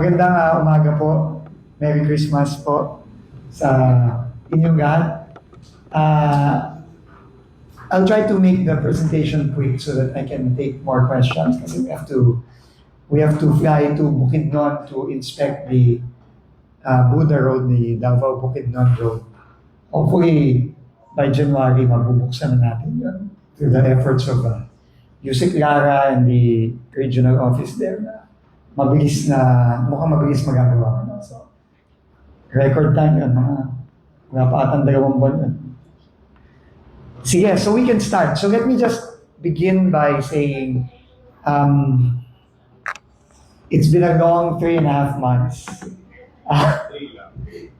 Magandang umaga po. Merry Christmas po sa inyong lahat. I'll try to make the presentation quick so that I can take more questions kasi we have to fly to Bukidnon to inspect the Buda Road, the Davao Bukidnon Road. Hopefully by January mabubuksan na natin yun through the efforts of Yusek Lara and the regional office there. Mukhang mabilis magagawa ko. So, record time yun, wala pa atang 2 buwan yun. Sige, so we can start. So let me just begin by saying, it's been a long 3.5 months.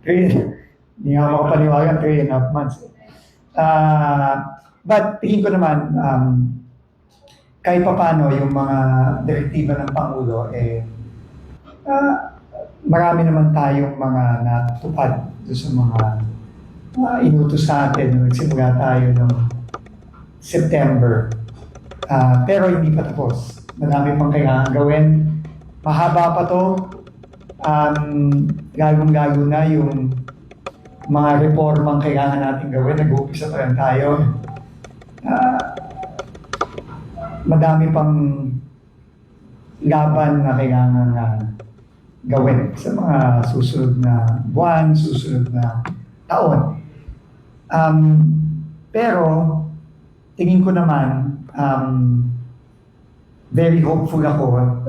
Hindi nga makapaniwagan, 3.5 months. But tingin ko naman, kahit pa paano yung mga direktiba ng Pangulo, marami naman tayong mga natupad sa mga inutos sa atin nung nagsimula tayo noong September. Pero hindi pa tapos. Marami pang kailangan gawin. Mahaba pa to. Gagong-gago na yung mga reformang kailangan natin gawin. Nag-uumpisa pa lang tayo. Madami pang laban na kailangan gawin sa mga susunod na buwan, susunod na taon. Pero tingin ko naman, very hopeful ako at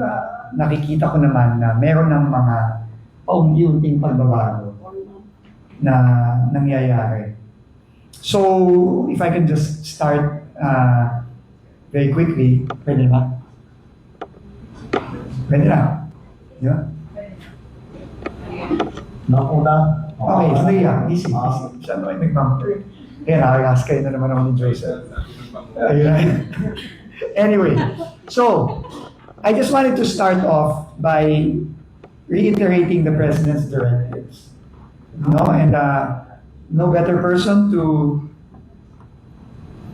nakikita ko naman na meron ng mga paunti-unting pagbabago na nangyayari. So, if I can just start very quickly, pwede ba? Pwede na? Yeah? Nakuna. Okay, sige lang. Easy. Siya naman nag-bumper. Kaya nakakas kayo na naman ako ni Joseph. Ayun. Anyway, so, I just wanted to start off by reiterating the President's directives. And no better person to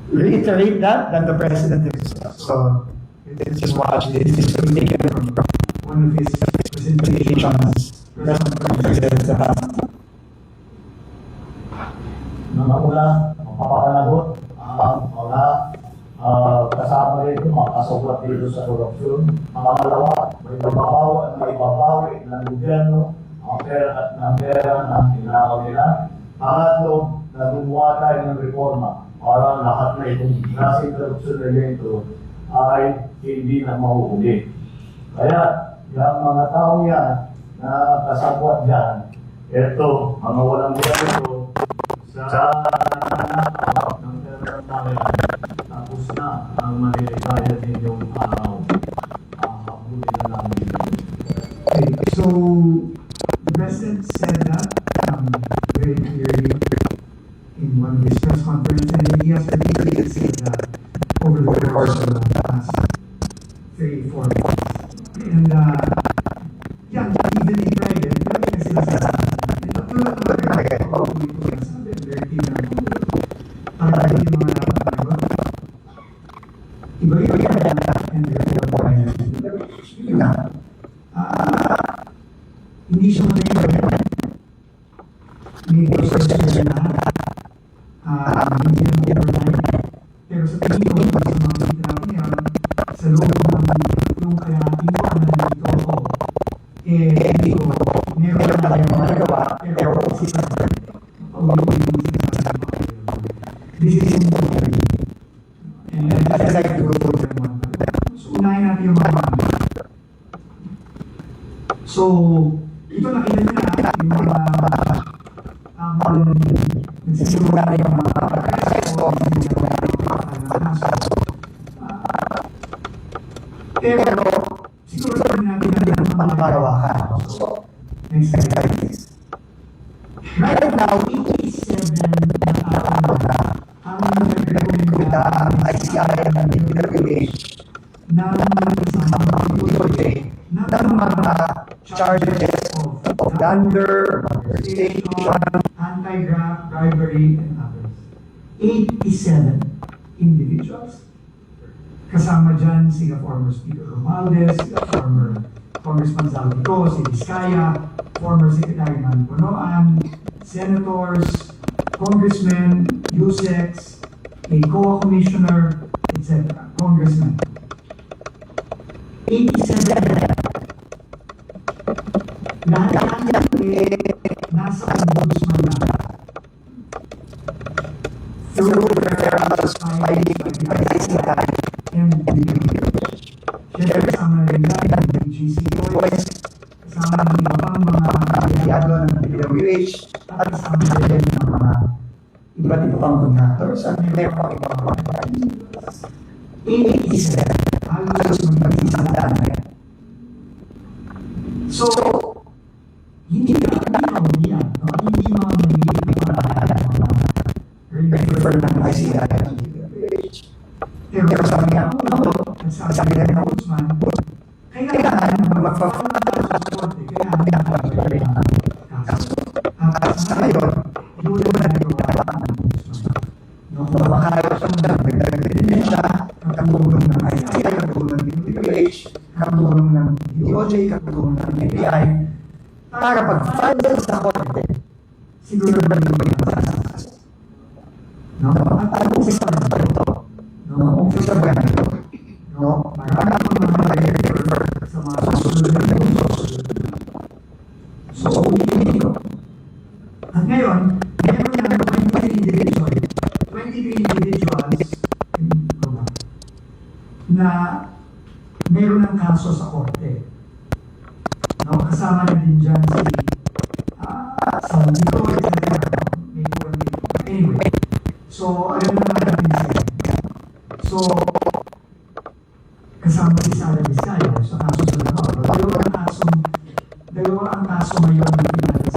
reiterate that than the President himself. So, let's just watch this. This will be taken from one of his presentations. Nanguna, mapapanagot, wala, kasama rin ito, makasuglat dito sa korupsyon. Pangalawa, may babawi ng gobyerno, ang pera at pera na tinakaw nila. Pangatlo, nagumuha tayo ng reforma para lahat na itong klaseng korupsyon na ito ay hindi na mahuhuli. Kaya, yung mga tao yan na kasabwat dyan, ito, mga walang buwan ito, sa ng pera namin, tapos na ang maliligaya ninyong araw. Hapulin na namin. Okay, so the President said that very clearly in one of his press conferences, and he has repeatedly said that over the course of the past 3-4 months. And yeah, even in private, kasi sila sa tulad naman kayo, pauwi ko na sabi, very clear na para yung mga iba-iba na and therefore yun na. Hindi siya muna may proseso siya lahat. Hindi na overnight. Pero sa tingin ko, sa mga sinabi niya, sa loob ng tatlong kalahating buwan na nandito ako, hindi ko, meron na tayong mga nagawa, pero kasi sa this is important. And I'd like to go through them one by one. So, unahin natin yung mga So, ito nakita niyo na yung mga nagsisimula na yung mga pero siguro sabi natin na yung mga karawakan. So, next slide please. Right now, 87 na ang nag-recommenda ang ICI ng DPWH ng ng mga charges of dander, station, anti-graft, bribery, and others. 87 individuals. Kasama dyan sila former Speaker Romualdez, sila former Congressman Zaldico, si Vizcaya, former Secretary Manny Bonoan, senators, congressmen, USECs, a COA commissioner, etc. Congressmen. 87 na. Lahat yan nasa ombudsman na. Through referrals filings by the ICI and the Siyempre, kasama rin yan ng BGC Boys, kasama ng iba pang mga aliado ng DPWH, at kasama rin ng mga iba't iba pang donators at meron pang iba pang mga 87, halos mag-isandaan na yan. So, hindi ka umiyan, no? Hindi mga mamili na parang refer ng ICI at DPWH. Pero sa mga at sabi rin ng ombudsman, kailangan mag-file ng kaso sa korte, kailangan mag-file ng kaso. At sa ngayon, yun na nagawa ng ombudsman. Nung makakaroon siya nagdagdagan siya, katulong ng ICI, katulong ng DPWH, katulong ng DOJ, katulong ng NBI, para pag-file sa korte, siguro na rin yung kaso. No? At ang umpisa na ito, umpisa ba ito? No, marami pang mga refer sa mga susunod na ito. So, ulitin ko. At ngayon, meron na 23 individuals na meron ng kaso sa korte. No, kasama na din dyan si Zaldico, etc. Anyway, so, alam na natin sila. So, kasama si Sara Vizcaya sa kaso sa Davao. Dalawa ang kaso ngayon na pinala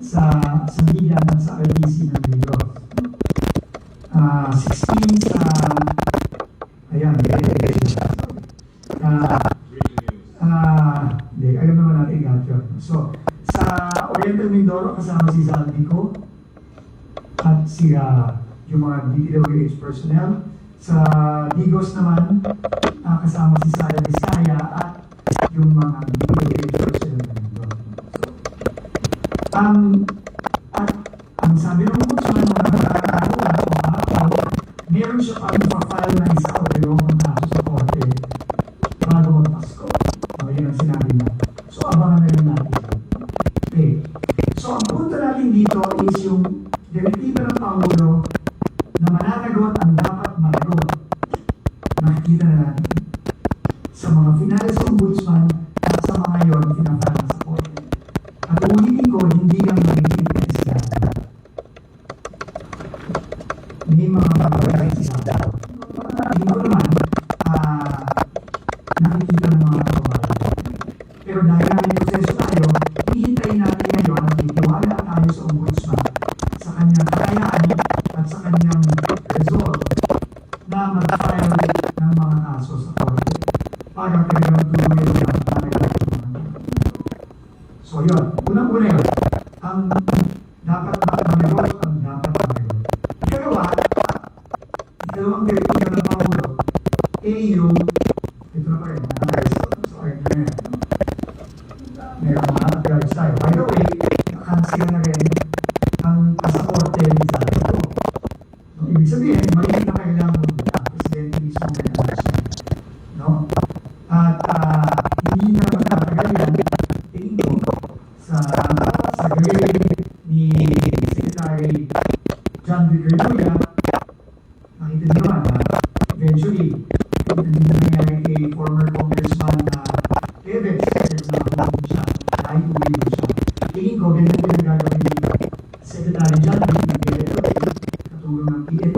sa bilang sa RTC ng Lagos. 16 sa ayan, hindi, alam naman natin gotcha. So, sa Oriental Mindoro kasama si Zaldico at si yung mga DPWH personnel. Sa Digos naman, kasama si Sara Vizcaya at yung mga DPWH personnel naman. Ang sabi ng ombudsman na nakakatawa o kahapon, meron siya pang pa-file na isa o dalawang kaso sa korte bago mag-Pasko. Yun ang sinabi niya. So, abangan na rin natin. Okay. So, ang punto natin dito is yung direktiba ng Pangulo na mananagot ang dapat managot. Nakikita na natin sa mga finales sa ombudsman at sa mga yon pinapala sa korte. At ulitin ko, hindi lang nagiging sila. May mga magagay sila. Hindi ko naman nakikita ng mga kababayan. Pero dahil namin proseso tayo, hihintayin natin ngayon at itiwala tayo sa ombudsman sa kanyang kayaan at sa kanyang result na mag-file ng mga kaso sa korte para talagang tuloy ang talagang. So yun, unang-una yun, ang dapat managot, ang dapat managot. Ikalawang direktiba ng Pangulo, yung, ito na pa rin, sorry, meron mga appearance tayo. By the way, nakansila na rin ang pasaporte ni Zaldico. So, ibig sabihin, mali na kailangan mo ang presidente mismo na natin. No? At hindi na magtatagal yan, tingin ko, sa gawin ni Secretary John Vicarulla, nakita niyo naman na eventually, hindi na nangyari kay former Congressman Evans, na hulog siya, ay uwi siya. Tingin ko, ganyan din ang gagawin ni Secretary John Vicarulla, katulong ng PNP,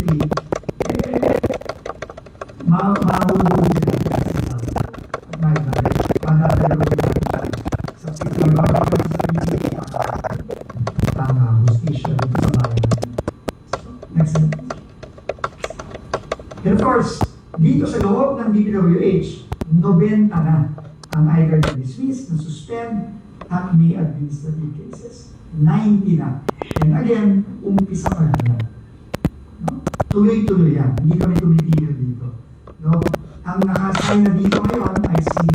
mahulog sila sa tama, hustisya dito sa bayan. Next slide. And of course, dito sa loob ng DPWH, 90 na ang either na-dismiss, na-suspend, at may administrative cases. 90 na. And again, umpisa pa lang yan. No? Tuloy-tuloy yan. Hindi kami tumitigil dito. No? Ang nakasign na dito ngayon ay si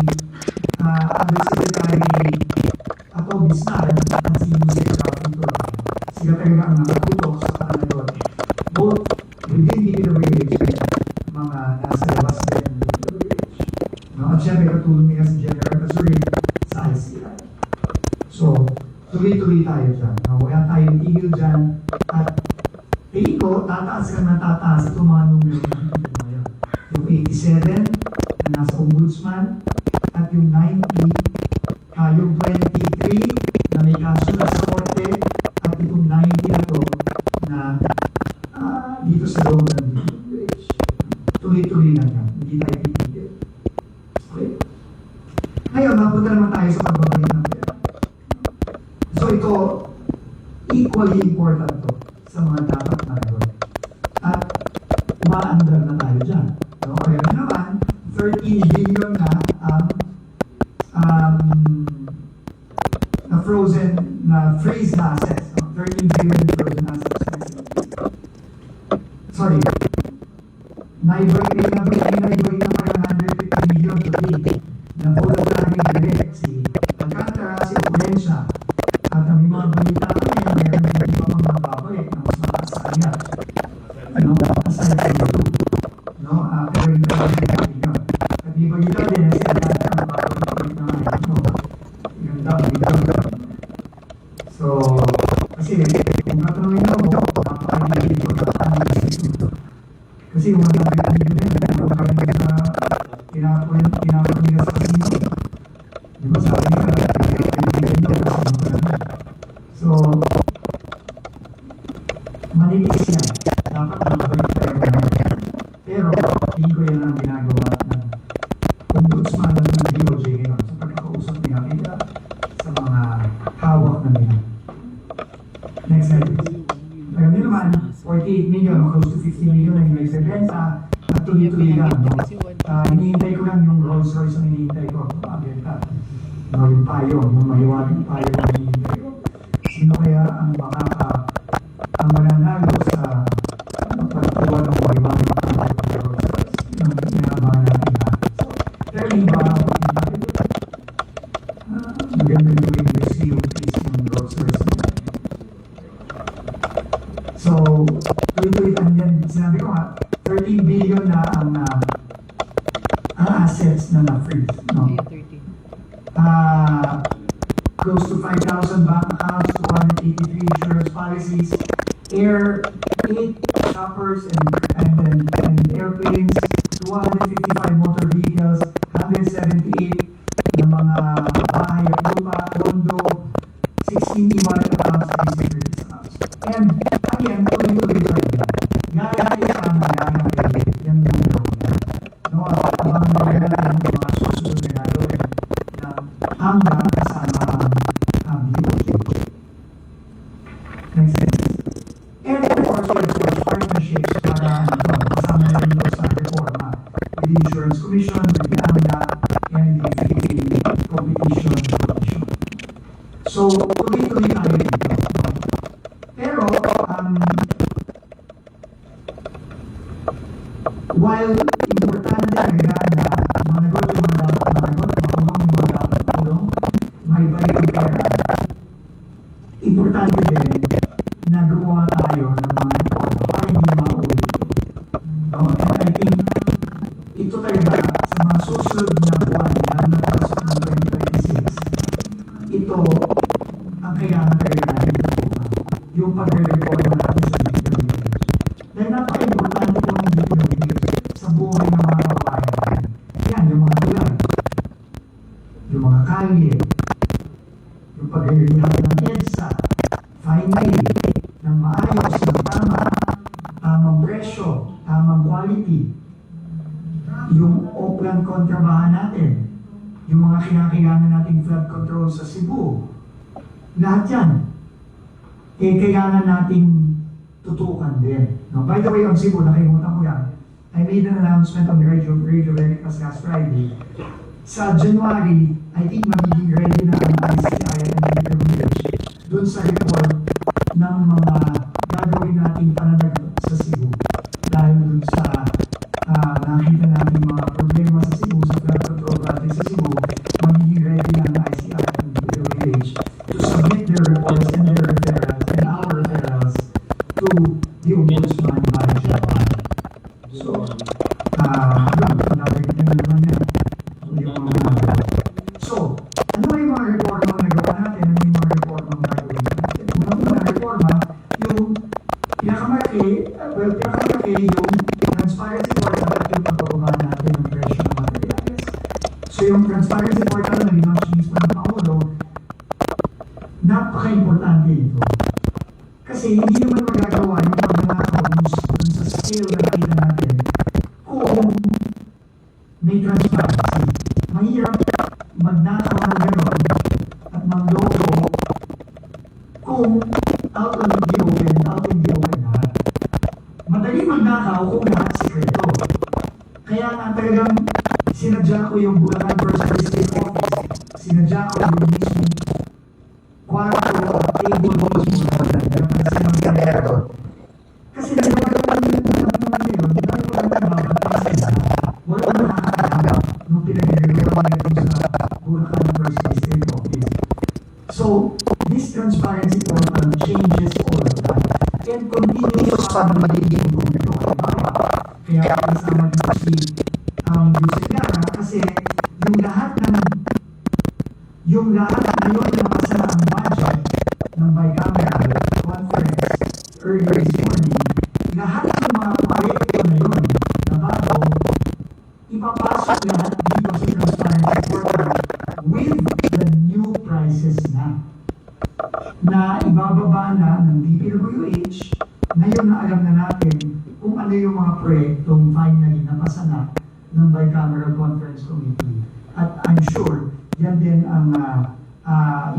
Undersecretary Ato Bisnal at si Jose Rafi Turan. Sila talaga ang nakatutok sa kanalon. Both within DPWH, mga nasa labas din ng DPWH. No? At syempre katulong nila si General Casurin sa ICI. So, tuloy-tuloy tayo dyan. No? Wala tayong tigil dyan. At tingin ko, tataas ka na tataas itong mga numero ngayon. Yung 87 na nasa ombudsman at yung 90, yung 23 na may kaso na sa korte at itong 90 na to na dito sa loob ng DPWH. Tuloy-tuloy lang yan. Hindi tayo titigil. Okay? Ngayon, mapunta naman tayo sa pagbabalik ng pera. So ito, equally important to sa mga dapat na gawin. At umaandar na tayo dyan. No? Kaya naman, 13 billion na ang na frozen, na freeze na assets. No? 13 billion frozen assets. Sorry. Naiboy na parang 150 million today. Na full of target si Alcantara, si Opulencia. At ang mga balita ko ngayon, meron na hindi pa mga babalik na mas mataas sa kanya. Ano? Aside from the two. No? Pero hindi pa rin natin yun. At di ba ito din, si Alcantara, mababalik na ngayon. No? Yung dami. So, kasi kung katanungin ako, napakaliit ko na kasi yung mga dami din, tinapon nila sa kasino. Di ba sabi nila, so, manipis yan. Dapat mabalik tayo ngayon. Pero, hindi ko yan ang ginagawa ng ombudsman at ng DOJ ngayon sa pagkakausap nila kita sa mga hawak na nila. Next slide, please. Kaya nyo naman, 48 million o close to 50 million na yung nagsebenta at tuloy-tuloy lang. No? Hinihintay ko lang yung Rolls Royce ang hinihintay ko. Mabenta. No, yung payo, yung mahiwagang payo ang hinihintay ko. Sino kaya ang ang mananalo sa pagkuha ng mahiwagang payo ng Rolls Royce? Yung inabahan natin natin. So, pero yung iba, maganda yung museum piece ng Rolls Royce. So, tuloy-tuloy yan. Sinabi ko nga, 13 billion na ang assets na na-freeze. No? Close to 5,000 bank accounts, 283 insurance policies, 8 shoppers and airplanes, 255 motor vehicles, 178 na mga bahay at lupa, condo, 16 e-wallet accounts, and securities accounts. And again, tuloy-tuloy pa rin. Gaya yung pangayaan yan yung gawin. No, abang na rin natin yung mga susunod na gagawin na hanggang kasama ang DOJ. Next slide. And of course, we have partnerships para kasama na rin ito sa reforma with the Insurance Commission, with the AMDA, and the Philippine Competition Commission. So, tuloy-tuloy tayo dito. Pero, while importante talaga na managot yung mga dapat managot, makulong yung mga dapat makulong, maibalik ang pera, importante din na gumawa tayo ng mga reforma para hindi maulit. And I think ito talaga sa mga susunod na buwan, lalo na pasok ng 2026, ito ang kailangan talaga natin yung pag-reforma natin sa DPWH. Dahil napaka-importante po ng DPWH sa buhay ng mga kababayan. Yan, yung mga tulad, yung mga kalye, yung pag-rehab ng EDSA, finally, ng maayos, ng tamang presyo, tamang quality, yung Oplan kontrabahan natin, yung mga kinakailangan nating flood control sa Cebu, lahat yan, kailangan nating tutukan din. No? By the way, on Cebu, nakalimutan ko yan, I made an announcement on the Radio Veritas last Friday. Sa January, I think magiging ready na ang ICI at ang DPWH dun sa report ng mga gagawin nating pananagot sa Cebu. Dahil dun sa nakita natin mga problema sa Cebu, sa flood control project sa Cebu, magiging ready napaka-importante ito. Kasi hindi naman magagawa yung pagnanakaw dun sa scale na nakita natin kung may transparency. Mahirap magnakaw ng gano'n at mangloko kung out in the open lahat. Madali magnakaw kung lahat sikreto. Kaya nga talagang sinadya ko yung Bulacan First District Office, sinadya ko yung mismong kwarto at table mismo na kamera. Kasi nagpapagawa nila ng mga ngayon, dahil wala nababantay sila, wala nakakaalam nung pinag-relewa nila sa Bulacan First District Office. So, this transparency portal changes all of that and continues sa magiging ito. Kaya kasama dito si Yusek Lara kasi yung lahat ngayon na nasa ang budget ng bicameral conference earlier this morning, lahat ng mga proyekto na yun na bago, ipapasok lahat dito sa transparency portal with the new prices na ibababa na ng DPWH. Ngayon na alam na natin kung ano yung mga proyektong finally napasa na ng Bicameral Conference Committee. At I'm sure, yan din ang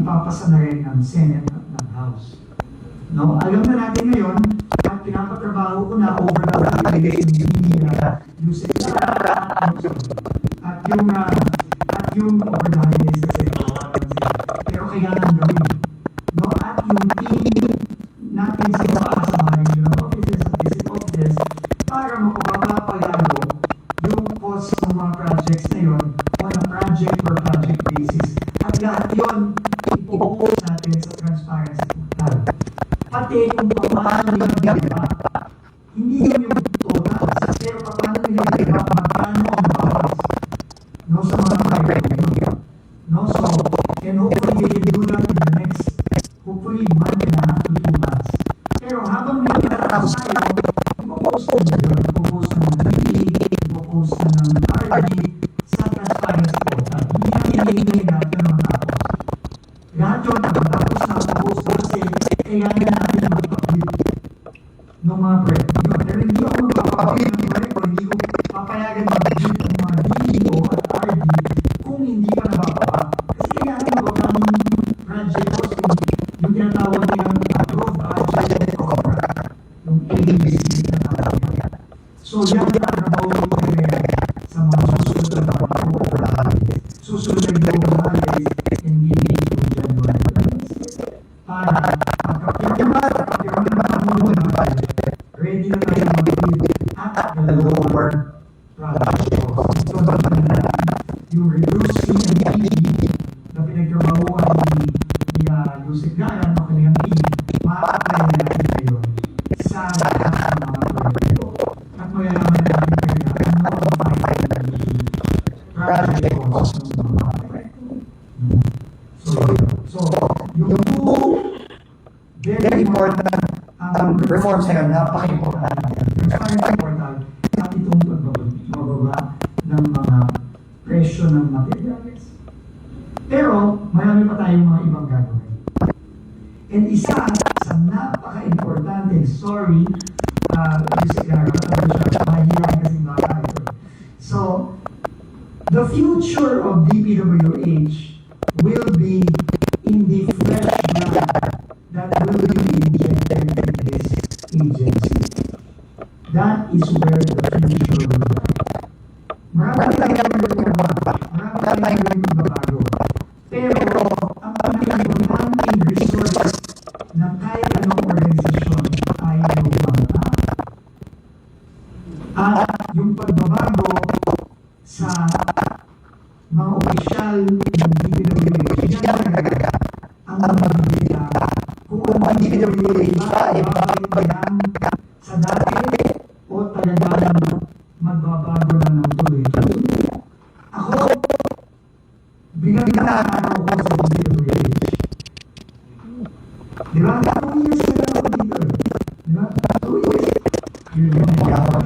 ipapasa na rin ng Senate at ng House. No? Alam na natin ngayon, at pinapatrabaho ko na over the holidays ni Yusek Lara, at yung over the holidays kasi pero kailangan gawin. No? At yung team natin sa mga offices at visit offices para mapapapalalo yung cost ng mga projects na yun on a project per project basis. At lahat yun, ipopost natin sa transparency portal. Pati kung paano nila ginawa, hindi yun yung total, pero paano nila ginawa, magkano ang bawas, no, sa mga project. No, so, and hopefully they can do that in the next, hopefully, month and a half to 2 months. Pero habang may natatapos tayo, ipopost na yun, ipopost na ng DP, ipopost na ng RD sa transparency portal. Hindi natin hihingin natin ang matapos. Lahat yun, matapos na ipopost na kasi kailangan natin magpapaglit ng mga proyekto yun. Pero hindi ako magpapaglit ng proyekto, hindi ko papayagan mag-glit ng mga DPO at RD kung hindi pa nabababa. Kasi kailangan mababa ng project cost yung tinatawag nilang approved budget contract, yung ABC na tawag niya. So yan ang trabaho ko sa mga susunod na holidays. Susunod na holidays and leading to January. Para pagkapirma ng budget, ready na tayo mag-build at the lower project cost. Ito na yung reduced CNPD na pinagtrabahuan ni Yusek Lara ng kanyang team, ma-apply natin ngayon sa lahat ng mga proyekto. At mayalaman natin kaya ano ang final project cost ng mga proyekto. So, yung two very important reforms na yun, napaka-important. Transparency portal at itong pagbaba ng mga presyo ng materials. Pero, marami pa tayong mga ibang gagawin. And isa sa napaka-importante, sorry, Yusek Lara, mahirap kasi baka ito. So, the future of DPWH will be in the fresh blood that will be injected in this agency. That is where the future will be. Marami tayong magbabago. Pero, ang pinag-importanting resource na kahit anong organisasyon ay yung mga at yung pagbabago sa mga opisyal ng DPWH. Yan talaga ang magbibigay kung ang DPWH ba ay babalik ba yan sa dati o talagang magbabago na ng tuloy-tuloy. Ako, binagdaan ako sa DPWH. Di ba? 2 years na lang ako dito. Di ba? 2 years. Yun yung nagkakaroon.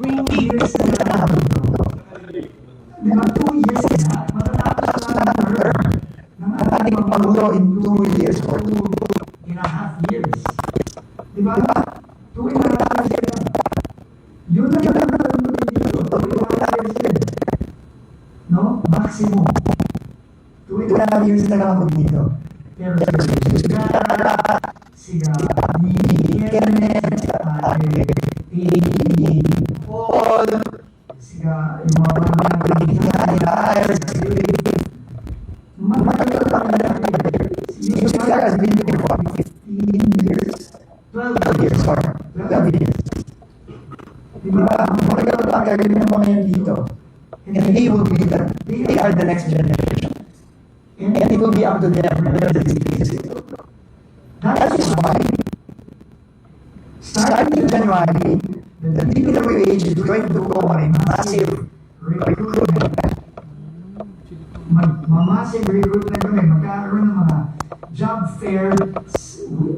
2 years na lang ako dito. Di ba? 2 years na. Matatapos na lang ng term ng go in 2 years or 2.5 years. Diba? 2.5 years yan. Yun na yung dito. 2.5 years yan. No? Maximum. 2.5 years na lang ako dito. Pero siya ni Kenneth, Paul, siya yung mga matagal lang na You has been here for 15 years. 12 years, or 12 years. Diba? Matagal lang gagawin ng mga yan dito. And they are the next generation. And it will be up to them whether they see it. That is why, starting January, the DPWH is going to go on a massive recruitment. Massive recruitment kami, magkakaroon ng mga job fair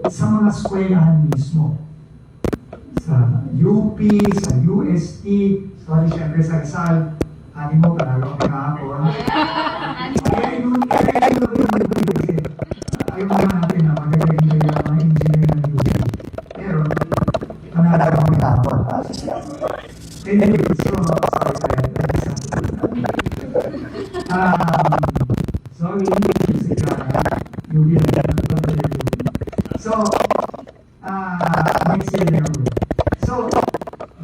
sa mga eskwelahan mismo. Sa UP, sa UST, sorry syempre sa Rizal, mo panalo kami kahapon. Kaya yun ayaw naman natin na magagaling na yung mga engineer ng UP. Pero, panalo kami kahapon. Anyway, so, sorry, so, next year na ulit. So,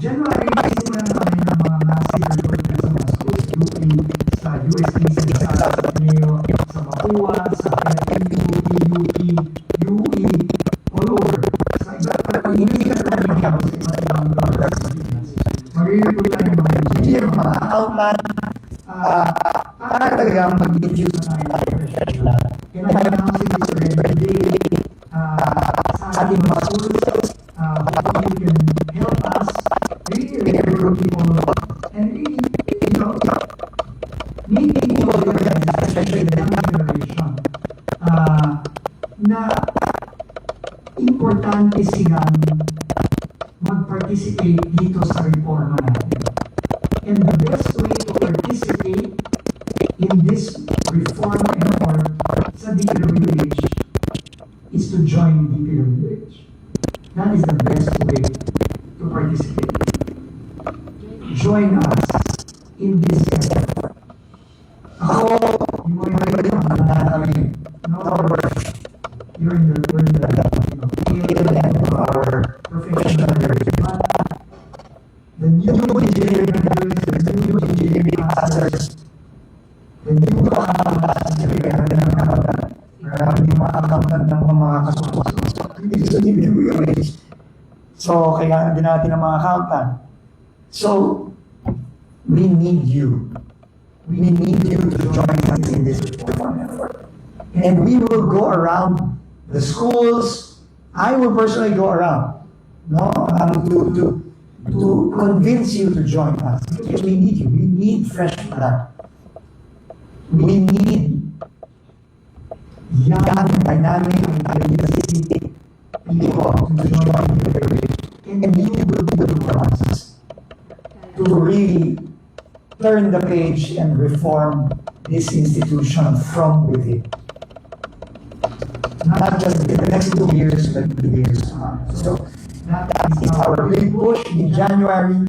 January, simulan na kami ng mga massive recruitment sa mga schools, UP, sa UST, sa Ateneo, sa Mapua, sa UP, UE, all over. Sa iba't hindi ka na rin ako sa iba't ibang lugar sa Pilipinas. Mag-recruit tayo mga engineer, mga accountant, para talaga mag-introduce na tayo professional. Kailangan naman si Mr. Everyday sa ating mga schools, hopefully you can help us really recruit people and really, make people realize, especially the young generation, na importante silang mag-participate dito sa reforma natin. And the best way to participate in this reform effort sa DPWH is to join DPWH. That is the best way to participate. Join us in this effort. Ako, yung you're in the field and our professional areas. But the new engineering graduates, the new engineering masters, the new maraming mga accountant ng mga kasusunod. So, kailangan din natin ng mga accountant. So, we need you. We need you to join us in this reform effort. And we will go around the schools. I will personally go around, to convince you to join us. Because we need you. We need fresh blood. We need young, dynamic, idealistic people to join us. And you will do it for us to really turn the page and reform this institution from within. Not just in the next 2 years, but 2 years. So that is our big push in January.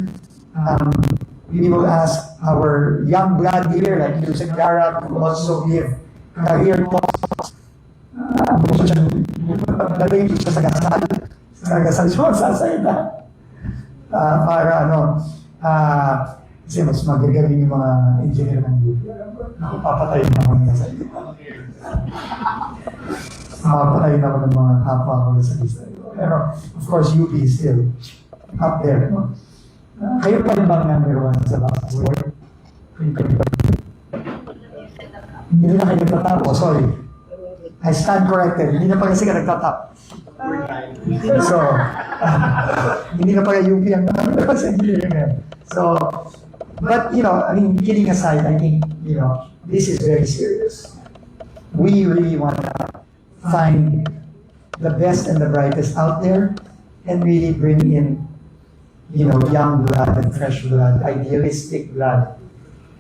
We will ask our young blood here, like Yusek Gara, to also give career talks. Dalayin siya sa gasal. Sa gasal siya, sasayda. Para kasi mas magagaling yung mga engineer ng UP. Papatay na ako niya sa iyo. Papatay na ako ng mga kapwa ko sa Israel. Pero, of course, UP is still up there. No? Kayo pa rin bang number 1 sa basketball? Hindi na kayo nagtatap. Oh, sorry. I stand corrected. Hindi na pa kasi ka nagtatap. So, hindi na pala UP ang number 1 sa engineering. So, but, kidding aside, I think, this is very serious. We really want to find the best and the brightest out there and really bring in, young blood and fresh blood, idealistic blood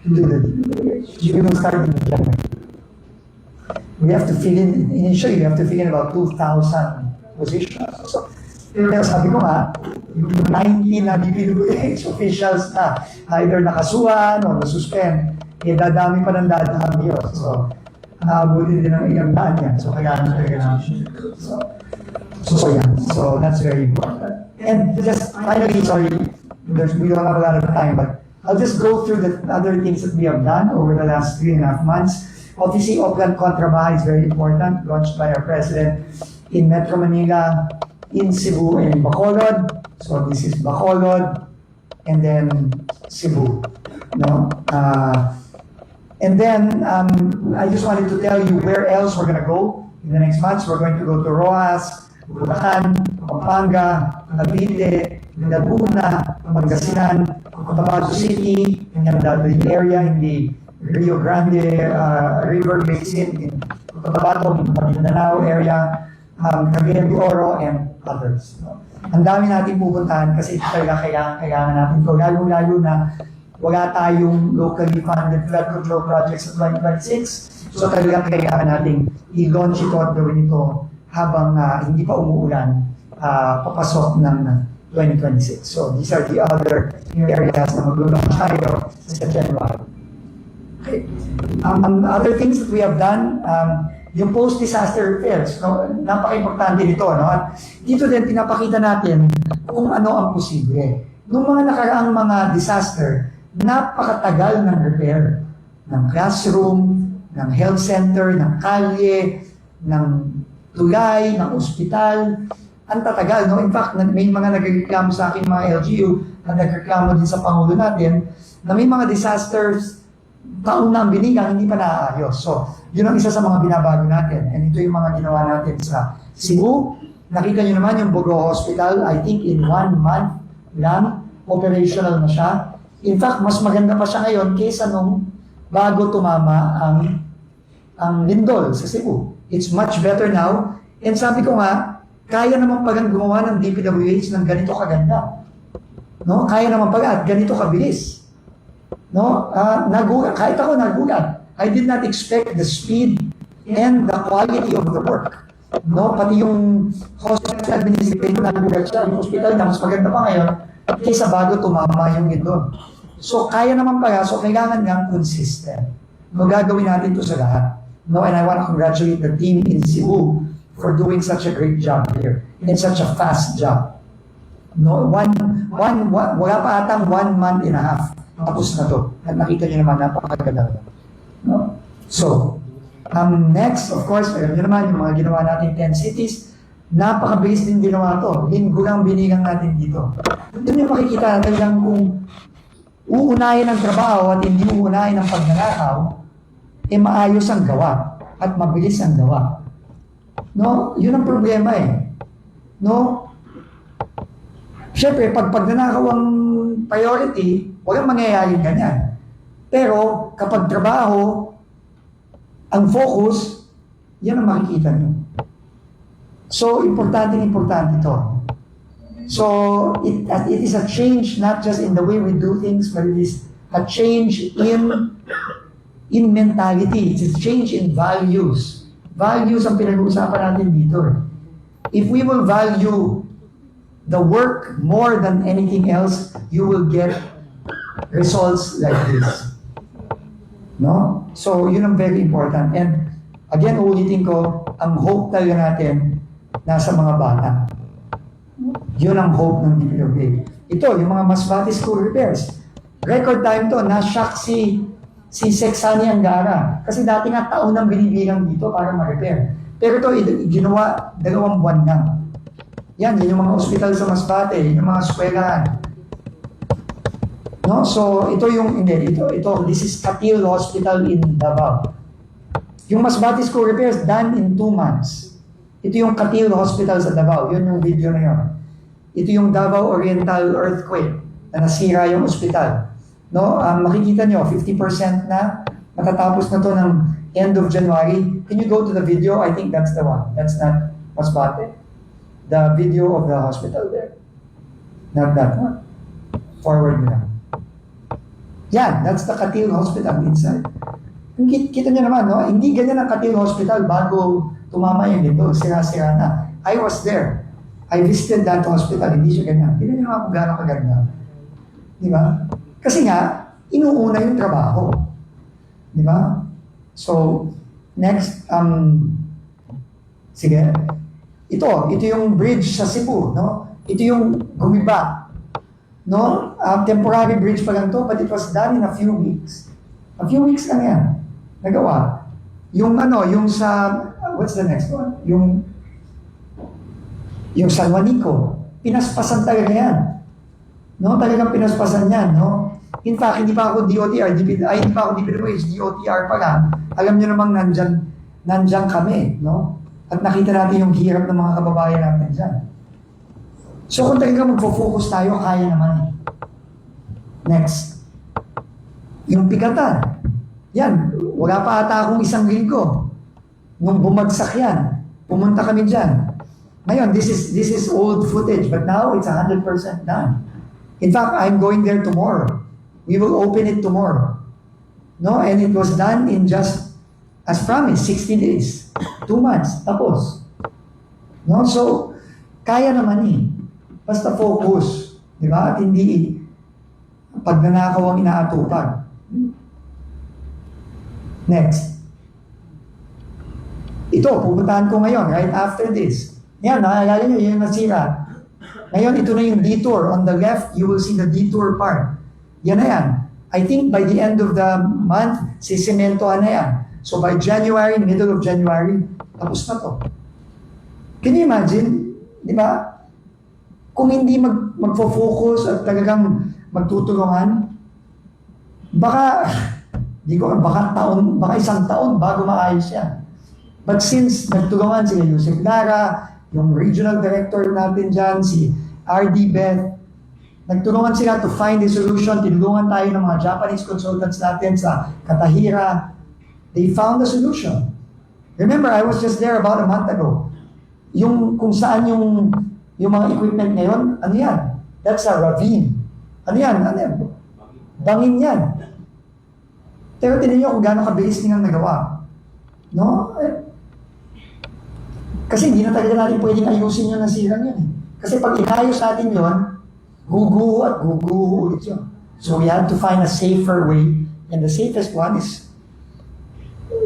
to the DPWH. You will start in January. we have to fill in, initially, we have to fill in about 2,000 positions. So, pero sabi ko nga, yung 19 na DPWH officials na either nakasuhan o nasuspend, dadami pa ng dadami yun. So, naabutin din ng ilang daan yan. So, kailangan talaga namin. So, yeah. So, that's very important. And just finally, sorry, we don't have a lot of time, but I'll just go through the other things that we have done over the last 3.5 months. Obviously, Oplan Contrabaha is very important, launched by our president in Metro Manila, in Cebu, and Bacolod. So this is Bacolod, and then Cebu. No? And then, I just wanted to tell you where else we're going to go in the next months. We're going to go to Rojas, Bulacan, Pampanga, Cavite, Laguna, Pangasinan, Cotabato City, and the area in the Rio Grande River Basin, in Cotabato, Mindanao area, Cagayan de Oro, and others. Ang dami natin pupuntahan kasi talaga kailangan natin ito. Lalo-lalo na wala tayong locally funded flood control projects sa 2026. So talaga kailangan natin i-launch ito at gawin ito habang hindi pa umuulan papasok ng 2026. So these are the other areas na mag-launch tayo sa January. Okay. Other things that we have done, yung post-disaster repairs, no, napaka-importante nito. No? At dito din pinapakita natin kung ano ang posible. Noong mga nakaraang mga disaster, napakatagal ng repair. Ng classroom, ng health center, ng kalye, ng tulay, ng ospital. Ang tatagal. No? In fact, may mga nagreklamo sa akin mga LGU na nagreklamo din sa Pangulo natin na may mga disasters taon na ang binigang, hindi pa naaayos. So, yun ang isa sa mga binabago natin. And ito yung mga ginawa natin sa Cebu. Nakita nyo naman yung Bogo Hospital, I think in 1 month lang, operational na siya. In fact, mas maganda pa siya ngayon kaysa nung bago tumama ang lindol sa Cebu. It's much better now. And sabi ko nga, kaya naman pagang gumawa ng DPWH ng ganito kaganda. No? Kaya naman pag at ganito kabilis. No, nagulat. Kahit ako nagulat. I did not expect the speed and the quality of the work. No, pati yung hospital administrator nagulat siya. Yung hospital na mas maganda pa ngayon kaysa bago tumama yung ito. So, kaya naman pala. So, kailangan nga consistent. No, gagawin natin ito sa lahat. No, and I want to congratulate the team in Cebu for doing such a great job here. And such a fast job. No, wala pa atang 1 month and a half. Tapos na to. At nakita niyo naman, napakaganda. No? So, next, of course, alam niyo naman, yung mga ginawa natin 10 cities, napakabilis din ginawa to. Linggo lang binigang natin dito. Doon niyo makikita natin lang kung uunahin ang trabaho at hindi uunahin ang pagnanakaw, maayos ang gawa at mabilis ang gawa. No? Yun ang problema eh. No? Siyempre, pag pagnanakaw ang priority, walang mangyayaring ganyan. Pero, kapag trabaho, ang focus, yan ang makikita nyo. So, importante ito. So, it is a change not just in the way we do things, but it is a change in mentality. It's a change in values. Values ang pinag-uusapan natin dito. If we will value the work more than anything else, you will get results like this. No? So, yun ang very important. And again, ulitin ko, ang hope talaga natin nasa mga bata. Yun ang hope ng DPWH. Ito, yung mga Masbate School repairs. Record time to, na-shock si Sexani Angara. Kasi dati nga taon nang binibilang dito para ma-repair. Pero ito, ginawa 2 buwan na. Yan, yun yung mga ospital sa Masbate, yung mga eskwelahan. No? So, ito, this is Katil Hospital in Davao. Yung Masbate School repairs done in 2 months. Ito yung Katil Hospital sa Davao. Yun yung video na yun. Ito yung Davao Oriental earthquake na nasira yung ospital. No? Makikita nyo, 50% na. Matatapos na to ng end of January. Can you go to the video? I think that's the one. That's not Masbate. The video of the hospital there. Not that one. Forward nyo lang. Yan, that's the Katil Hospital inside. Kita niyo naman, no? Hindi ganyan ang Katil Hospital bago tumama yung dito, sira-sira na. I was there. I visited that hospital, hindi siya ganyan. Tignan niyo naman kung gano'ng kaganda. Di ba? Kasi nga, inuuna yung trabaho. Di ba? So, next, sige. Ito yung bridge sa Cebu, no? Ito yung gumiba. No? Temporary bridge pa lang to, but it was done in a few weeks. A few weeks lang yan. Nagawa. Yung sa, what's the next one? Yung San Juanico, pinaspasan talaga yan. No? Talagang pinaspasan yan, no? In fact, hindi pa ako DOTR, hindi pa ako DPWH, DOTR pa lang. Alam niyo namang nandyan kami, no? At nakita natin yung hirap ng mga kababayan natin dyan. So kung talagang magpo-focus tayo, kaya naman eh. Next. Yung Pigatan. Yan, wala pa ata akong 1 linggo. Nung bumagsak yan, pumunta kami dyan. Ngayon, this is old footage, but now it's 100% done. In fact, I'm going there tomorrow. We will open it tomorrow. No, and it was done in just, as promised, 60 days. 2 months, tapos. No, so, kaya naman eh. Basta focus. Di ba? At hindi pagnanakaw ang inaatupag. Next. Ito, pupuntahan ko ngayon, right after this. Yan, nakakala nyo, yung nasira. Ngayon, ito na yung detour. On the left, you will see the detour part. Yan na yan. I think by the end of the month, sisimentohan na yan. So by January, middle of January, tapos na to. Can you imagine? Di ba? Kung hindi magfo-focus at talagang magtutulungan, baka 1 taon bago maayos yan. But since nagtulungan sila Yusek Lara, yung regional director natin dyan, si R.D. Beth, nagtulungan sila to find a solution. Tinulungan tayo ng mga Japanese consultants natin sa Katahira. They found a solution. Remember, I was just there about a month ago. Yung kung saan yung mga equipment ngayon, ano yan? That's a ravine. Ano yan? Bangin yan. Pero tinan nyo kung gaano kabilis nilang nagawa. No? Kasi hindi na talaga natin pwedeng ayusin yung nasirang yun eh. Kasi pag inayos natin yun, guguho at guguho ulit yun. So we have to find a safer way, and the safest one is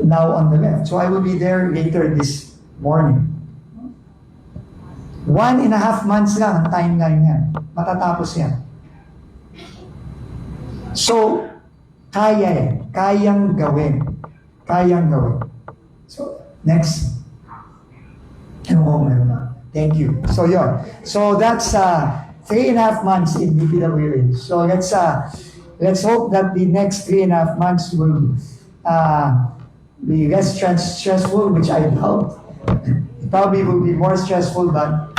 now on the left. So I will be there later this morning. 1.5 months lang ang timeline yan. Matatapos yan. So, kaya eh. Kayang gawin. Kayang gawin. So, next. Meron na. Thank you. So, yun. So, that's 3.5 months in DPWH. So, let's hope that the next 3.5 months will be less stressful, which I doubt. It probably will be more stressful, but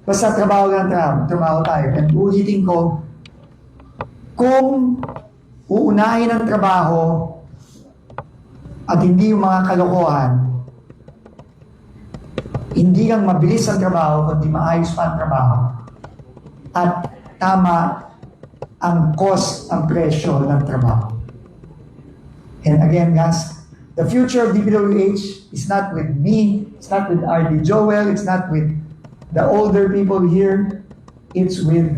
basta trabaho tayo. And ulitin ko, kung uunahin ang trabaho at hindi yung mga kalokohan, hindi lang mabilis ang trabaho, kundi maayos pa ang trabaho. At tama ang cost, ang presyo ng trabaho. And again, guys, the future of DPWH is not with me, it's not with R.D. Joel, it's not with the older people here, it's with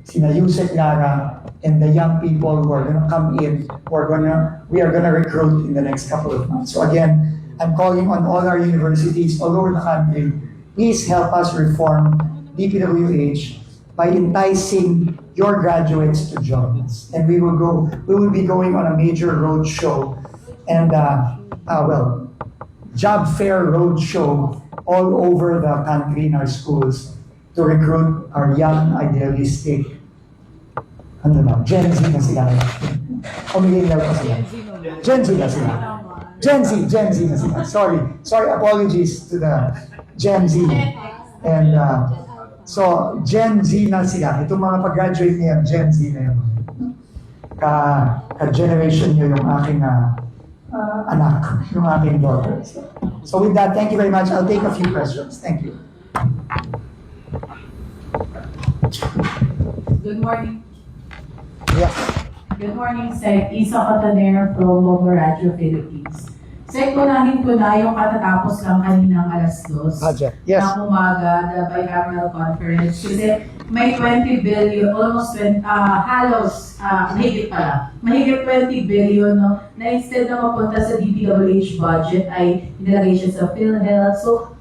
sina Yusek Lara and the young people who are going to come in, we are going to recruit in the next couple of months. So again, I'm calling on all our universities all over the country, please help us reform DPWH by enticing your graduates to join us. And we will be going on a major road show and job fair road show all over the country in our schools to recruit our young, idealistic, Gen Z na sila. O millennial pa sila. Gen Z na sila. Gen Z na sila. Sorry, apologies to the Gen Z. And so, Gen Z na sila. Itong mga pag-graduate niya, Gen Z na yun. Ka-generation nyo yung aking anak, yung aking daughter. So with that, thank you very much. I'll take a few questions. Thank you. Good morning. Yes. Good morning, Sec. Isa Cotaner from Momo Radio Philippines. Sec, unahin ko na yung katatapos lang kaninang alas 2 Yes. ng umaga, the bicameral conference. Kasi may 20 billion, almost 20, halos, mahigit pala, mahigit 20 billion, no, na instead na mapunta sa DPWH budget ay nilagay siya sa PhilHealth. So,